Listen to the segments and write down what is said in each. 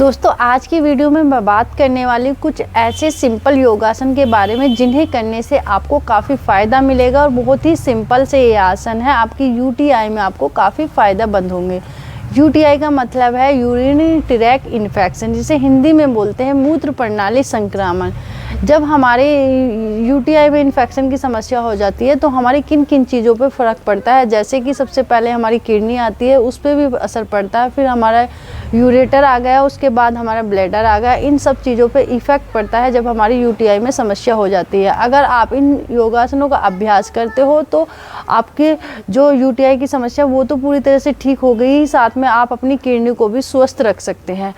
दोस्तों आज की वीडियो में मैं बात करने वाली कुछ ऐसे सिंपल योगासन के बारे में जिन्हें करने से आपको काफ़ी फ़ायदा मिलेगा और बहुत ही सिंपल से ये आसन है आपकी यूटीआई में आपको काफ़ी फ़ायदा बंद होंगे। यूटीआई का मतलब है यूरिनरी ट्रैक्ट इन्फेक्शन, जिसे हिंदी में बोलते हैं मूत्र प्रणाली संक्रमण। जब हमारे यूटीआई में इन्फेक्शन की समस्या हो जाती है तो हमारी किन किन चीज़ों पे फ़र्क पड़ता है, जैसे कि सबसे पहले हमारी किडनी आती है, उस पर भी असर पड़ता है। फिर हमारा यूरेटर आ गया, उसके बाद हमारा ब्लैडर आ गया। इन सब चीज़ों पे इफ़ेक्ट पड़ता है जब हमारी यूटीआई में समस्या हो जाती है। अगर आप इन योगासनों का अभ्यास करते हो तो आपके जो यूटीआई की समस्या वो तो पूरी तरह से ठीक हो गई, साथ में आप अपनी किडनी को भी स्वस्थ रख सकते हैं।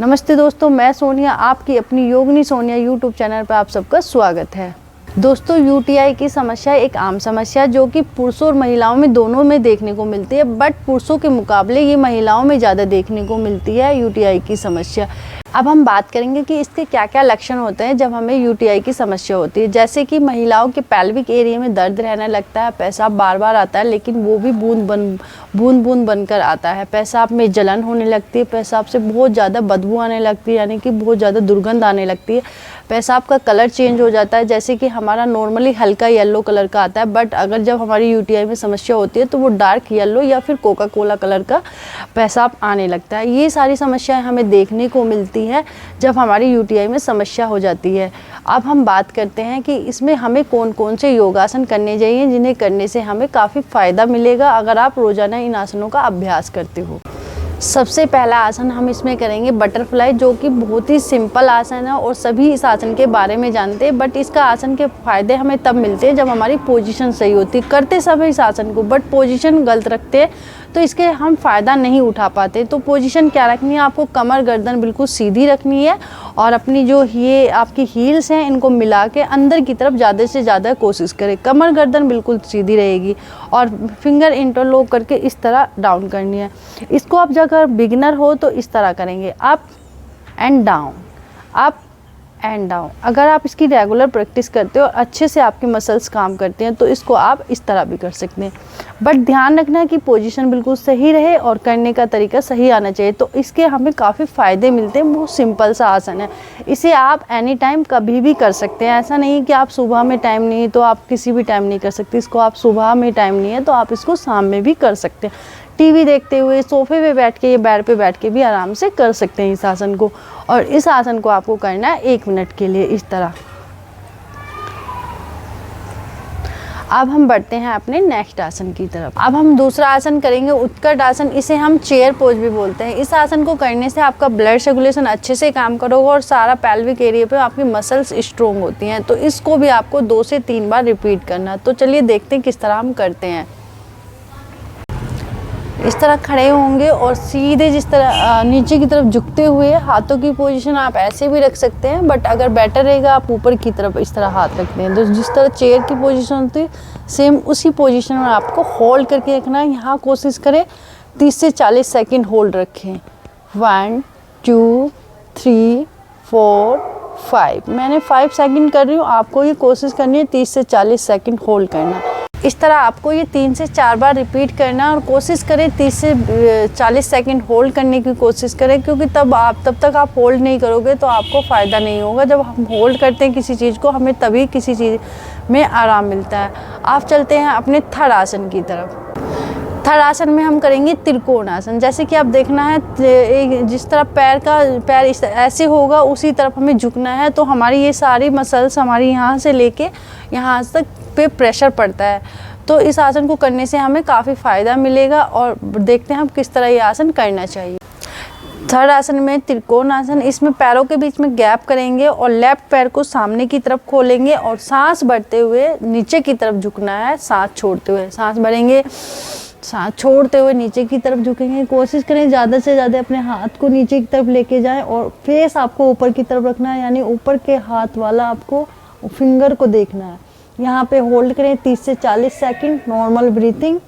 नमस्ते दोस्तों, मैं सोनिया, आपकी अपनी योगिनी सोनिया यूट्यूब चैनल पर आप सबका स्वागत है। दोस्तों यूटीआई की समस्या एक आम समस्या जो कि पुरुषों और महिलाओं में दोनों में देखने को मिलती है, बट पुरुषों के मुकाबले ये महिलाओं में ज़्यादा देखने को मिलती है यूटीआई की समस्या। अब हम बात करेंगे कि इसके क्या क्या लक्षण होते हैं जब हमें यूटीआई की समस्या होती है। जैसे कि महिलाओं के पैल्विक एरिया में दर्द रहने लगता है, पेशाब बार बार आता है लेकिन वो भी बूंद बूंद बनकर आता है, पेशाब में जलन होने लगती है, पेशाब से बहुत ज़्यादा बदबू आने लगती है, यानी कि बहुत ज़्यादा दुर्गंध आने लगती है। पेशाब का कलर चेंज हो जाता है, जैसे कि हमारा नॉर्मली हल्का येलो कलर का आता है, बट अगर जब हमारी यूटीआई में समस्या होती है तो वो डार्क येलो या फिर कोका कोला कलर का पेशाब आने लगता है। ये सारी समस्याएं हमें देखने को मिलती है जब हमारी यूटीआई में समस्या हो जाती है। अब हम बात करते हैं कि इसमें हमें कौन कौन से योगासन करने चाहिए जिन्हें करने से हमें काफ़ी फ़ायदा मिलेगा अगर आप रोज़ाना इन आसनों का अभ्यास करते हो। सबसे पहला आसन हम इसमें करेंगे बटरफ्लाई, जो कि बहुत ही सिंपल आसन है और सभी इस आसन के बारे में जानते हैं, बट इसका आसन के फ़ायदे हमें तब मिलते हैं जब हमारी पोजीशन सही होती है। करते सब इस आसन को, बट पोजीशन गलत रखते हैं तो इसके हम फ़ायदा नहीं उठा पाते। तो पोजीशन क्या रखनी है, आपको कमर गर्दन बिल्कुल सीधी रखनी है और अपनी जो ये आपकी हील्स हैं इनको मिला के अंदर की तरफ ज़्यादा से ज़्यादा कोशिश करें। कमर गर्दन बिल्कुल सीधी रहेगी और फिंगर इंटरलॉक करके इस तरह डाउन करनी है। इसको आप अगर बिगिनर हो तो इस तरह करेंगे, up and down, up and down. अगर आप इसकी रेगुलर प्रैक्टिस करते हो और अच्छे से आपके मसल्स काम करते हैं तो इसको आप इस तरह भी कर सकते हैं, बट ध्यान रखना कि पोजीशन बिल्कुल सही रहे और करने का तरीका सही आना चाहिए। तो इसके हमें काफ़ी फ़ायदे मिलते हैं। बहुत सिंपल सा आसन है, इसे आप एनी टाइम कभी भी कर सकते हैं। ऐसा नहीं कि आप सुबह में टाइम नहीं है तो आप किसी भी टाइम नहीं कर सकते इसको। आप सुबह में टाइम नहीं है तो आप इसको शाम में भी कर सकते हैं। टीवी देखते हुए, सोफे पे बैठ के या बेड पे बैठ के भी आराम से कर सकते हैं इस आसन को। और इस आसन को आपको करना है 1 मिनट के लिए इस तरह। अब हम बढ़ते हैं अपने नेक्स्ट आसन की तरफ। अब हम दूसरा आसन करेंगे उत्कट आसन, इसे हम चेयर पोज भी बोलते हैं। इस आसन को करने से आपका ब्लड सर्कुलेशन अच्छे से काम करोगे और सारा पैल्विक एरिया पे आपकी मसल्स स्ट्रोंग होती हैं। तो इसको भी आपको 2 से 3 बार रिपीट करना। तो चलिए देखते हैं किस तरह हम करते हैं। इस तरह खड़े होंगे और सीधे जिस तरह नीचे की तरफ झुकते हुए हाथों की पोजीशन आप ऐसे भी रख सकते हैं, बट अगर बेटर रहेगा आप ऊपर की तरफ इस तरह हाथ रखते हैं। तो जिस तरह चेयर की पोजीशन होती है सेम उसी पोजीशन में आपको होल्ड करके रखना है। यहाँ कोशिश करें 30 से 40 सेकंड होल्ड रखें। 1 2 3 4 5। मैंने 5 सेकंड कर रही हूँ, आपको ये कोशिश करनी है 30 से 40 सेकंड होल्ड करना। इस तरह आपको ये 3 से 4 बार रिपीट करना और कोशिश करें 30 से 40 सेकंड होल्ड करने की कोशिश करें, क्योंकि तब तक आप होल्ड नहीं करोगे तो आपको फ़ायदा नहीं होगा। जब हम होल्ड करते हैं किसी चीज़ को हमें तभी किसी चीज़ में आराम मिलता है। आप चलते हैं अपने थर्ड आसन की तरफ। थर्ड आसन में हम करेंगे त्रिकोण आसन। जैसे कि आप देखना है जिस तरह पैर ऐसे होगा उसी तरफ हमें झुकना है, तो हमारी ये सारी मसल्स हमारी यहाँ से लेके यहाँ तक पे प्रेशर पड़ता है। तो इस आसन को करने से हमें काफ़ी फ़ायदा मिलेगा और देखते हैं हम किस तरह ये आसन करना चाहिए। थर्ड आसन में त्रिकोण आसन, इसमें पैरों के बीच में गैप करेंगे और लेफ्ट पैर को सामने की तरफ खोलेंगे और सांस भरते हुए नीचे की तरफ झुकना है, सांस छोड़ते हुए। सांस भरेंगे, सांस छोड़ते हुए नीचे की तरफ झुकेंगे। कोशिश करें ज़्यादा से ज़्यादा अपने हाथ को नीचे की तरफ लेके जाएं और फेस आपको ऊपर की तरफ रखना है, यानी ऊपर के हाथ वाला आपको फिंगर को देखना है। यहाँ पे होल्ड करें 30 से 40 second, normal breathing,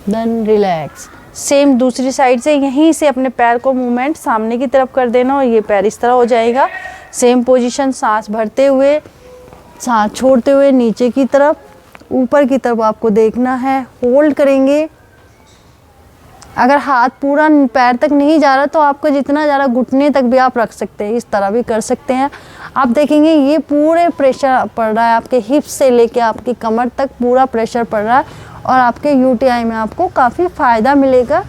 then relax. Same दूसरी साइड से यहीं से अपने पैर को मूवमेंट सामने की तरफ कर देना और ये पैर इस तरह हो जाएगा। सेम पोजीशन, सांस भरते हुए, सांस छोड़ते हुए नीचे की तरफ, ऊपर की तरफ आपको देखना है। होल्ड करेंगे अगर हाथ पूरा पैर तक नहीं जा रहा तो आपको जितना ज़्यादा घुटने तक भी आप रख सकते हैं, इस तरह भी कर सकते हैं। आप देखेंगे ये पूरे प्रेशर पड़ रहा है, आपके हिप्स से लेके आपकी कमर तक पूरा प्रेशर पड़ रहा है और आपके यूटीआई में आपको काफ़ी फ़ायदा मिलेगा।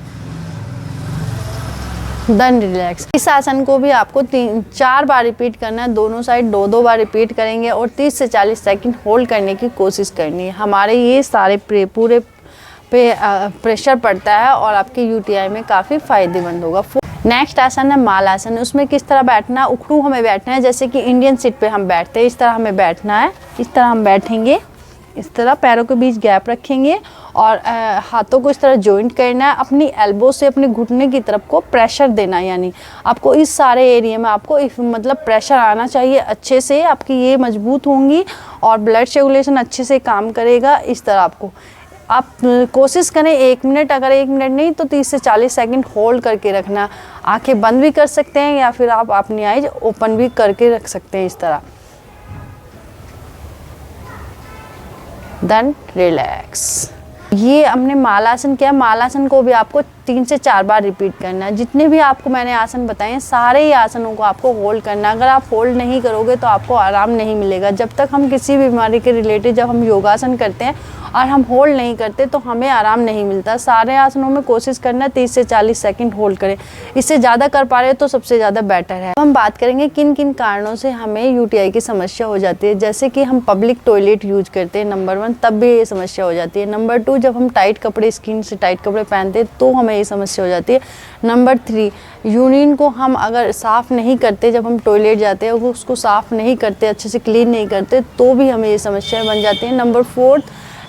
Then relax. इस आसन को भी आपको 3-4 बार रिपीट करना है, दोनों साइड 2-2 बार रिपीट करेंगे और 30 से 40 सेकंड होल्ड करने की कोशिश करनी है। हमारे ये सारे पूरे पे प्रेशर पड़ता है और आपके यूटीआई में काफ़ी फ़ायदेमंद होगा। नेक्स्ट आसन है मालासन। उसमें किस तरह बैठना, उखड़ू हमें बैठना है, जैसे कि इंडियन सीट पे हम बैठते हैं इस तरह हमें बैठना है। इस तरह हम बैठेंगे, इस तरह पैरों के बीच गैप रखेंगे और हाथों को इस तरह जॉइंट करना है। अपनी एल्बो से अपने घुटने की तरफ को प्रेशर देना है, यानी आपको इस सारे एरिया में आपको मतलब प्रेशर आना चाहिए अच्छे से, आपकी ये मजबूत होंगी और ब्लड सर्कुलेशन अच्छे से काम करेगा। इस तरह आपको आप कोशिश करें 1 मिनट, अगर 1 मिनट नहीं तो 30 से 40 सेकंड होल्ड करके रखना। आंखें बंद भी कर सकते हैं या फिर आप अपनी आइज ओपन भी करके रख सकते हैं इस तरह। Then relax. ये हमने मालासन किया, मालासन को भी आपको 3 से 4 बार रिपीट करना है। जितने भी आपको मैंने आसन बताए सारे ही आसनों को आपको होल्ड करना है। अगर आप होल्ड नहीं करोगे तो आपको आराम नहीं मिलेगा। जब तक हम किसी बीमारी के रिलेटेड जब हम योगासन करते हैं और हम होल्ड नहीं करते तो हमें आराम नहीं मिलता। सारे आसनों में कोशिश करना 30 से 40 सेकंड होल्ड करें, इससे ज़्यादा कर पा रहे तो सबसे ज़्यादा बेटर है। हम बात करेंगे किन किन कारणों से हमें यूटीआई की समस्या हो जाती है। जैसे कि हम पब्लिक टॉयलेट यूज करते हैं, नंबर 1, तब भी ये समस्या हो जाती है। नंबर 2, जब हम टाइट कपड़े, स्किन से टाइट कपड़े पहनते हैं तो हमें ये समस्या हो जाती है। नंबर 3, यूरिन को हम अगर साफ़ नहीं करते, जब हम टॉयलेट जाते हैं उसको साफ़ नहीं करते, अच्छे से क्लीन नहीं करते तो भी हमें ये समस्याएं बन जाती हैं। नंबर 4,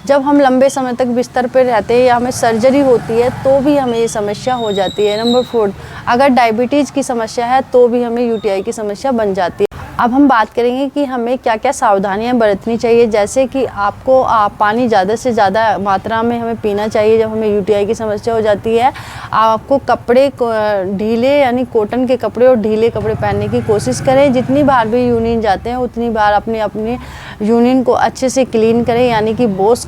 जब हम लंबे समय तक बिस्तर पर रहते हैं या हमें सर्जरी होती है तो भी हमें ये समस्या हो जाती है। नंबर 4, अगर डायबिटीज़ की समस्या है तो भी हमें यूटीआई की समस्या बन जाती है। अब हम बात करेंगे कि हमें क्या क्या सावधानियां बरतनी चाहिए। जैसे कि आपको पानी ज़्यादा से ज़्यादा मात्रा में हमें पीना चाहिए जब हमें यूटीआई की समस्या हो जाती है। आपको कपड़े ढीले, यानी कॉटन के कपड़े और ढीले कपड़े पहनने की कोशिश करें। जितनी बार भी यूरिन जाते हैं उतनी बार अपने यूरिन को अच्छे से क्लीन करें, यानी कि वॉश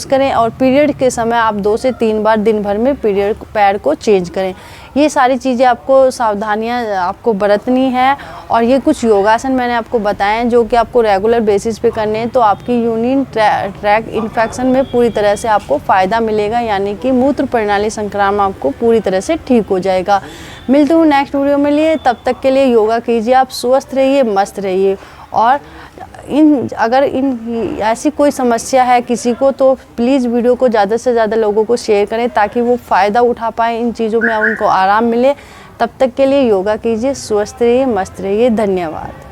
करें और पीरियड के समय आप 2 से 3 बार दिन भर में पैड को चेंज करें। ये सारी चीज़ें आपको सावधानियां आपको बरतनी है। और ये कुछ योगासन मैंने आपको बताए हैं जो कि आपको रेगुलर बेसिस पे करने हैं, तो आपकी यूरिन ट्रैक इन्फेक्शन में पूरी तरह से आपको फ़ायदा मिलेगा, यानी कि मूत्र प्रणाली संक्रामण आपको पूरी तरह से ठीक हो जाएगा। मिलती हूँ नेक्स्ट वीडियो में लिए, तब तक के लिए योगा कीजिए, आप स्वस्थ रहिए, मस्त रहिए। और अगर ऐसी कोई समस्या है किसी को तो प्लीज़ वीडियो को ज़्यादा से ज़्यादा लोगों को शेयर करें ताकि वो फ़ायदा उठा पाए इन चीज़ों में, उनको आराम मिले। तब तक के लिए योगा कीजिए, स्वस्थ रहिए, मस्त रहिए। धन्यवाद।